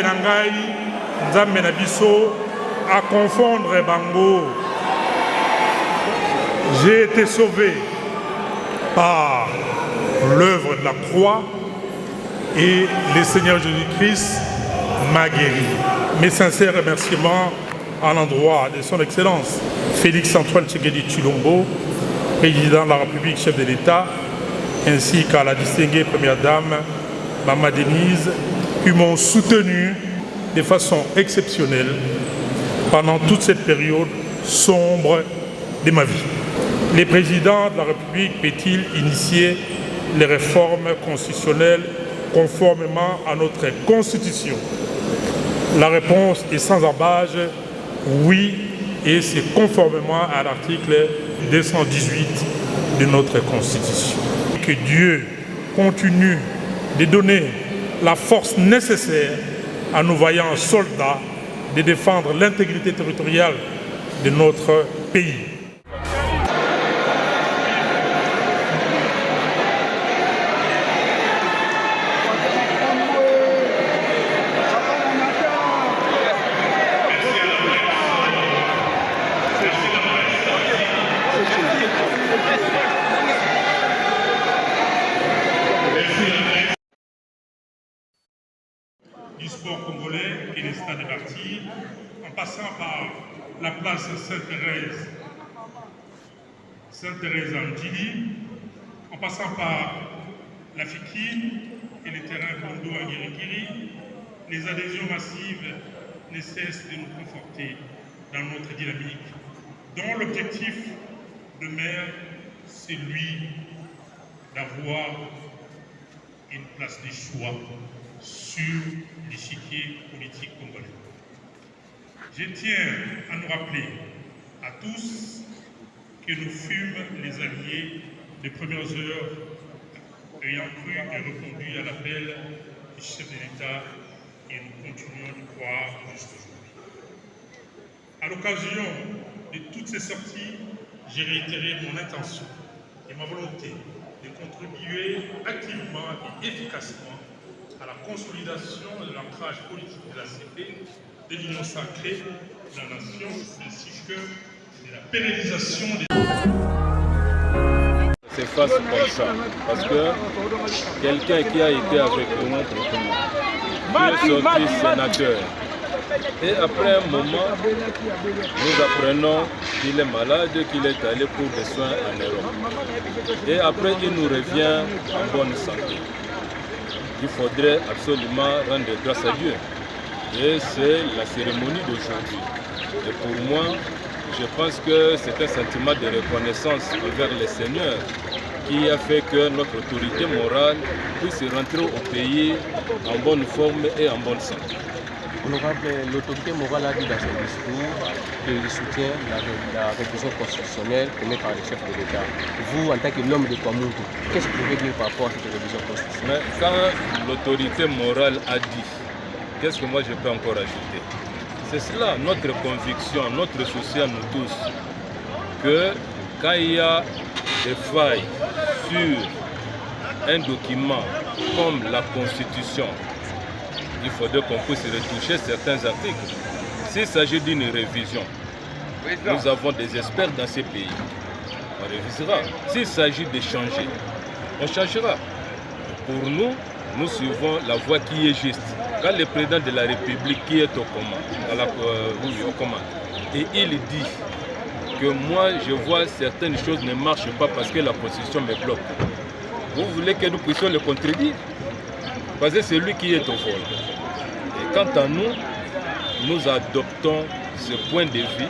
Nangai, Nzambe na biso, à confondre Bango. J'ai été sauvé par l'œuvre de la croix et le Seigneur Jésus-Christ m'a guéri. Mes sincères remerciements à l'endroit de son Excellence Félix-Antoine Tshisekedi Tshilombo, président de la République, chef de l'État, ainsi qu'à la distinguée Première Dame, Maman Denise, qui m'ont soutenu de façon exceptionnelle pendant toute cette période sombre de ma vie. Le président de la République peut-il initier les réformes constitutionnelles conformément à notre Constitution? La réponse est sans embâche, oui, et c'est conformément à l'article 218 de notre Constitution. Que Dieu continue de donner la force nécessaire à nos vaillants soldats de défendre l'intégrité territoriale de notre pays. Du sport congolais et les stades de partis, en passant par la place Sainte-Thérèse en Djili, en passant par la Fikine et les terrains Kondo à Guirikiri, les adhésions massives ne cessent de nous conforter dans notre dynamique, dont l'objectif demeure celui d'avoir une place de choix sur l'échiquier politique congolais. Je tiens à nous rappeler à tous que nous fûmes les alliés des premières heures ayant cru et répondu à l'appel du chef de l'État et nous continuons de croire jusqu'aujourd'hui. À l'occasion de toutes ces sorties, j'ai réitéré mon intention et ma volonté de contribuer activement et efficacement à la consolidation de l'ancrage politique de la CP, de l'union sacrée de la nation, ainsi que de la pérennisation des... C'est face comme ça, parce que quelqu'un qui a été avec nous, qui est sorti sénateur, et après un moment, nous apprenons qu'il est malade, qu'il est allé pour des soins en Europe. Et après, il nous revient en bonne santé. Il faudrait absolument rendre grâce à Dieu. Et c'est la cérémonie d'aujourd'hui. Et pour moi, je pense que c'est un sentiment de reconnaissance envers les seigneurs qui a fait que notre autorité morale puisse rentrer au pays en bonne forme et en bonne santé. Honorable, l'autorité morale a dit dans son discours qu'il soutient la révision constitutionnelle menée par le chef de l'État. Vous, en tant que l'homme de Kwamuntu, qu'est-ce que vous pouvez dire par rapport à cette révision constitutionnelle? Mais quand l'autorité morale a dit, qu'est-ce que moi je peux encore ajouter? C'est cela, notre conviction, notre souci à nous tous, que quand il y a des failles sur un document comme la Constitution, il faudrait qu'on puisse retoucher certains articles. S'il s'agit d'une révision, nous avons des experts dans ces pays. On révisera. S'il s'agit de changer, on changera. Pour nous, nous suivons la voie qui est juste. Quand le président de la République qui est au commande, et il dit que moi je vois certaines choses ne marchent pas parce que la Constitution me bloque. Vous voulez que nous puissions le contredire? Parce que c'est lui qui est au vol. Et quant à nous, nous adoptons ce point de vue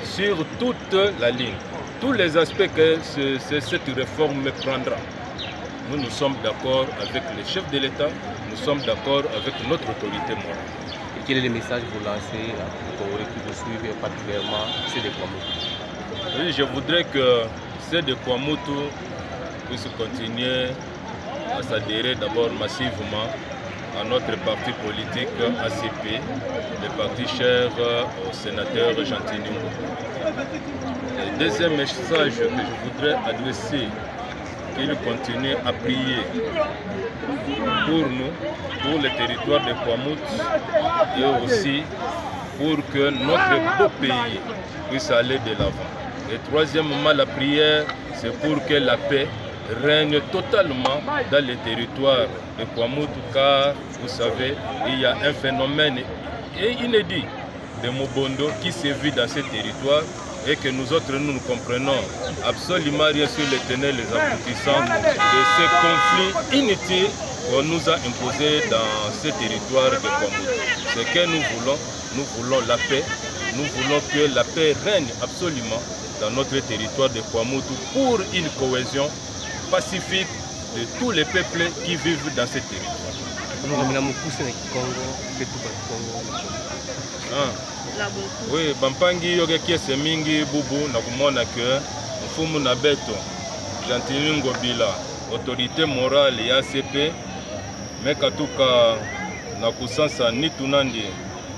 sur toute la ligne, tous les aspects que cette réforme prendra. Nous sommes d'accord avec le chef de l'État, nous sommes d'accord avec notre autorité morale. Et quel est le message que vous lancez aux Congolais qui vous suivent, particulièrement ceux de Kwamuntu? Oui, je voudrais que ceux de Kwamuntu puissent continuer à s'adhérer d'abord massivement à notre parti politique ACP, le parti cher au sénateur Gentil Numbu. Le deuxième message que je voudrais adresser qu'il continue à prier pour nous, pour le territoire de Kwamouth et aussi pour que notre beau pays puisse aller de l'avant. Et troisièmement, la prière, c'est pour que la paix règne totalement dans les territoires de Kwamouth, car vous savez, il y a un phénomène inédit de Mobondo qui sévit dans ces territoires et que nous autres, nous ne comprenons absolument rien sur les tenants et les aboutissants de ces conflits inutiles qu'on nous a imposés dans ces territoires de Kwamouth. Ce que nous voulons la paix, nous voulons que la paix règne absolument dans notre territoire de Kwamouth pour une cohésion pacifique de tous les peuples qui vivent dans ces territoires. Oui, bampangi yoke kiese mingi bubu na kumona ke mfumu na beto Gentili Ngobila, autorité morale ya ACP, mekatuka na kusansa nitunandi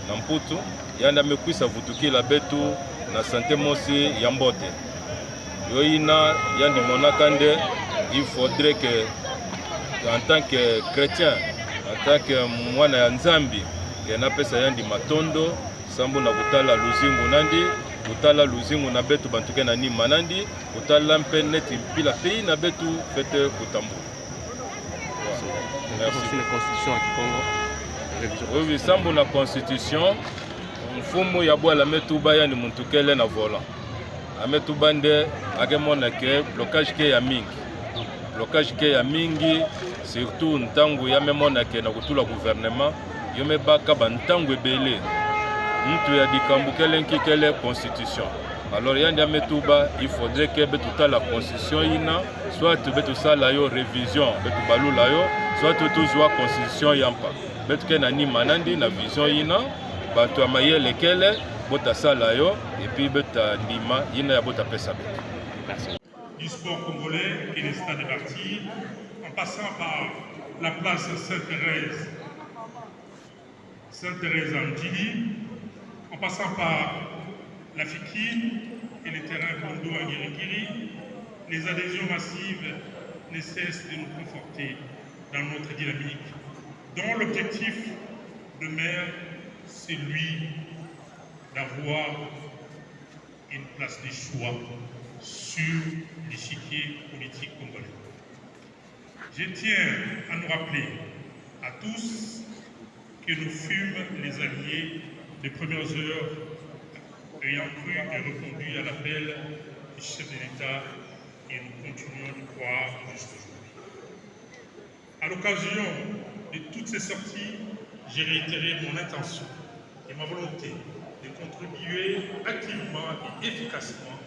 na mputu yanda mekwisa vutukila betu na sante mosi ya mbote yoina yandi monakande. Il faudrait que, en tant que chrétien, en tant que mwana ya nzambi, que na pesa yandi matondo sambu na kutala luzingu nandi, kutala luzingu na betu bantuke na nima nandi, kutala mpe neti pila pays na betu fete kutambu. Merci. La constitution à Congo. Oui, sambu na constitution, mfumu ya bwa la metuba ya ni muntukele na volant. Ametuba nde agemona ke blocage ke ya mingi. Blocage ke ya mingi, surtout ntangu ya memona ke na kutula gouvernement, yome baka bantangu ebele. Mtu ya dikambu kelenki kele constitution. Alors yandi ametuba, il faudrait que betuta la constitution ina, soit betu sala yo révision, betu balula yo, soit betu zwa constitution yampa. Betu ke na ni manandi na vision ina, batu amaye lekele, bota sala yo, et puis beta nima ina ya bota pesa betu. Merci. Du sport congolais et les stades de partis, en passant par la place Sainte-Thérèse en Djili, en passant par la Fikine et les terrains Kondo à Ngirikiri, les adhésions massives ne cessent de nous conforter dans notre dynamique, dont l'objectif demeure celui d'avoir une place de choix sur l'échiquier politique congolais. Je tiens à nous rappeler à tous que nous fûmes les alliés des premières heures ayant cru et répondu à l'appel du chef de l'État et nous continuons de croire jusqu'aujourd'hui. À l'occasion de toutes ces sorties, j'ai réitéré mon intention et ma volonté de contribuer activement et efficacement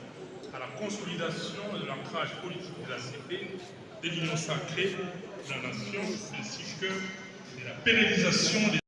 à la consolidation de l'ancrage politique de la CP, de l'union sacrée de la nation, ainsi que de la pérennisation des